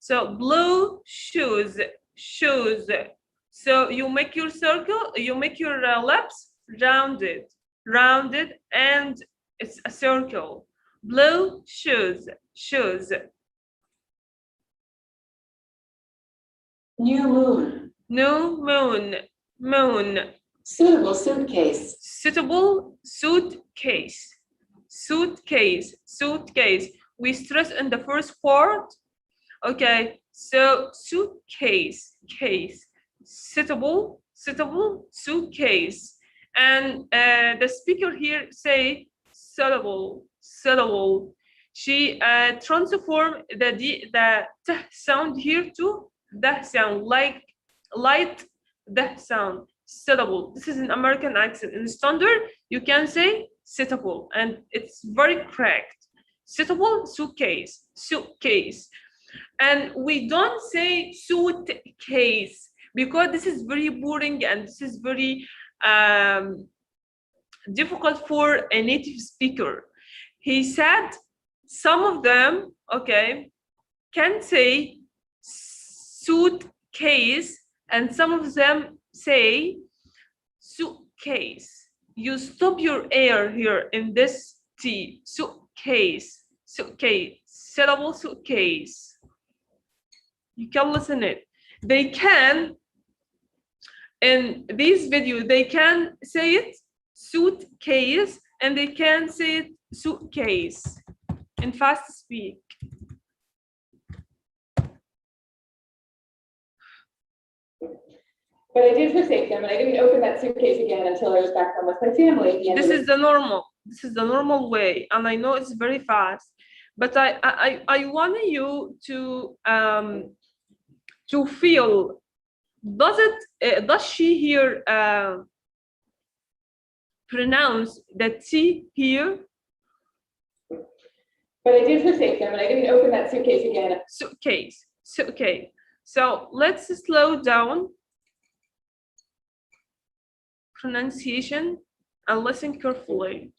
[SPEAKER 1] So blue shoes, shoes. So you make your circle, you make your lips rounded, rounded, and it's a circle. Blue shoes, shoes.
[SPEAKER 2] New moon.
[SPEAKER 1] New moon, moon.
[SPEAKER 2] Suitable suitcase.
[SPEAKER 1] Suitable suitcase, suitcase, suitcase. We stress in the first part. Okay, so suitcase, case, suitable, suitable, suitcase. And the speaker here say syllable, syllable. She transform the t sound here to the sound, like light the sound, syllable. This is an American accent. In standard, you can say suitable, and it's very correct. Suitable, suitcase, suitcase. And we don't say suitcase because this is very boring and this is very difficult for a native speaker. He said some of them, okay, can say suitcase, and some of them say suitcase. You stop your air here in this T. Suitcase, suitcase, syllable suitcase. You can listen it. They can, in this video, they can say it suitcase, and they can say it suitcase in fast speak.
[SPEAKER 12] But I did forsake them, and I didn't open that suitcase again until I was back home with my family at the end
[SPEAKER 1] This
[SPEAKER 12] of
[SPEAKER 1] is the normal. This is the normal way, and I know it's very fast, but I want you to feel. Does she here pronounce the T here?
[SPEAKER 12] But I did forsake them, and I didn't open that suitcase again.
[SPEAKER 1] Suitcase. Okay. So let's slow down pronunciation and listen carefully.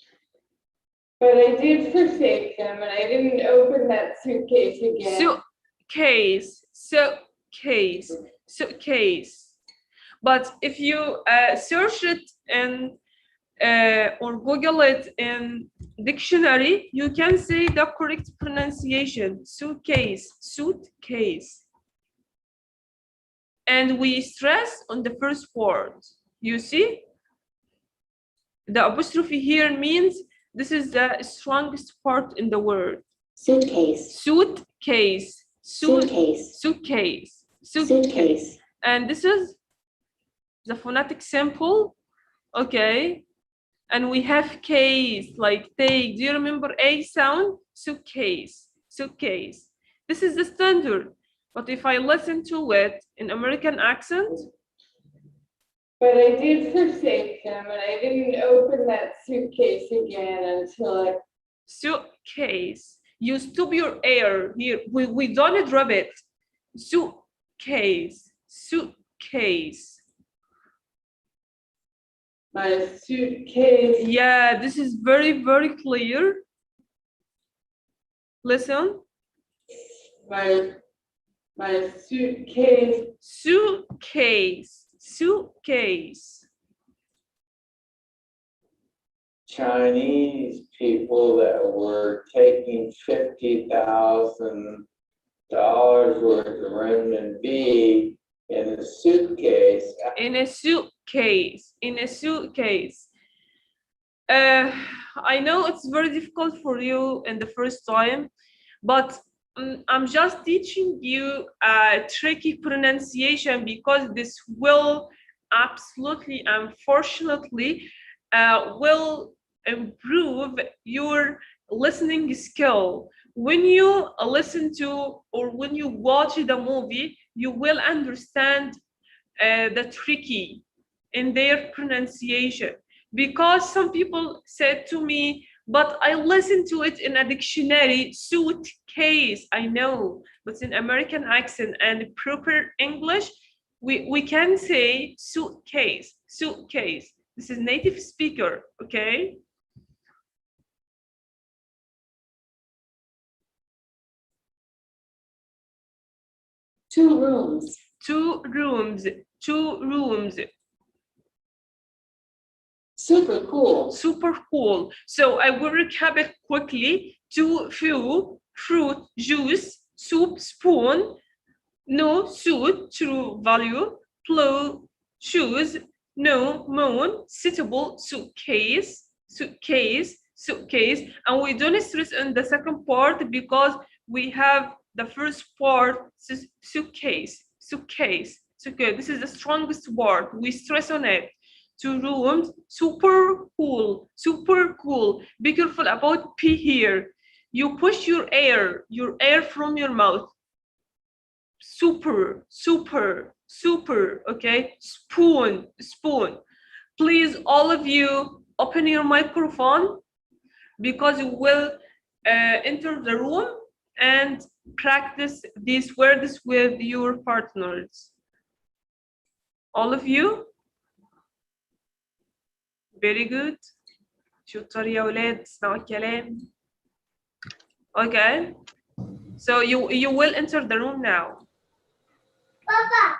[SPEAKER 12] But I did forsake them, and I didn't open that suitcase again.
[SPEAKER 1] Suitcase, suitcase, suitcase. But if you search it in or Google it in dictionary, you can say the correct pronunciation. Suitcase, suitcase. And we stress on the first word. You see? The apostrophe here means this is the strongest part in the word.
[SPEAKER 2] Suitcase.
[SPEAKER 1] Suitcase.
[SPEAKER 2] Suitcase.
[SPEAKER 1] Suitcase.
[SPEAKER 2] Suitcase.
[SPEAKER 1] And this is the phonetic sample. Okay. And we have case, like take. Do you remember A sound? Suitcase. Suitcase. This is the standard. But if I listen to it in American accent,
[SPEAKER 12] But I did forsake them, and I didn't open that suitcase again until
[SPEAKER 1] Suitcase. You stop your air here. We don't drop it. Suitcase. Suitcase.
[SPEAKER 12] my suitcase.
[SPEAKER 1] Yeah, this is very, very clear. Listen.
[SPEAKER 12] My suitcase.
[SPEAKER 1] Suitcase. Suitcase.
[SPEAKER 5] Chinese people that were taking $50,000 worth of renminbi in a suitcase.
[SPEAKER 1] In a suitcase. In a suitcase. I know it's very difficult for you in the first time, but I'm just teaching you a tricky pronunciation because this will absolutely, unfortunately, will improve your listening skill. When you listen to or when you watch the movie, you will understand the tricky in their pronunciation. Because some people said to me, but I listened to it in a dictionary, suitcase. I know, but in American accent and proper English, we can say suitcase, suitcase. This is native speaker, okay?
[SPEAKER 9] Two rooms.
[SPEAKER 1] Two rooms, two rooms.
[SPEAKER 9] Super cool.
[SPEAKER 1] Super cool. So I will recap it quickly. Two few, fruit, juice, soup, spoon, no suit, true value, plow, shoes, no moon, suitable, suitcase, suitcase, suitcase. And we don't stress on the second part because we have the first part, suitcase, suitcase, suitcase. This is the strongest word. We stress on it. Two rooms, super cool, super cool. Be careful about P here. You push your air from your mouth. Super, super, super, okay? Spoon, spoon. Please, all of you, open your microphone because you will enter the room and practice these words with your partners. All of you? Very good. شطار يا ولاد اسمعوا الكلام. Okay. So you will enter the room now. Papa.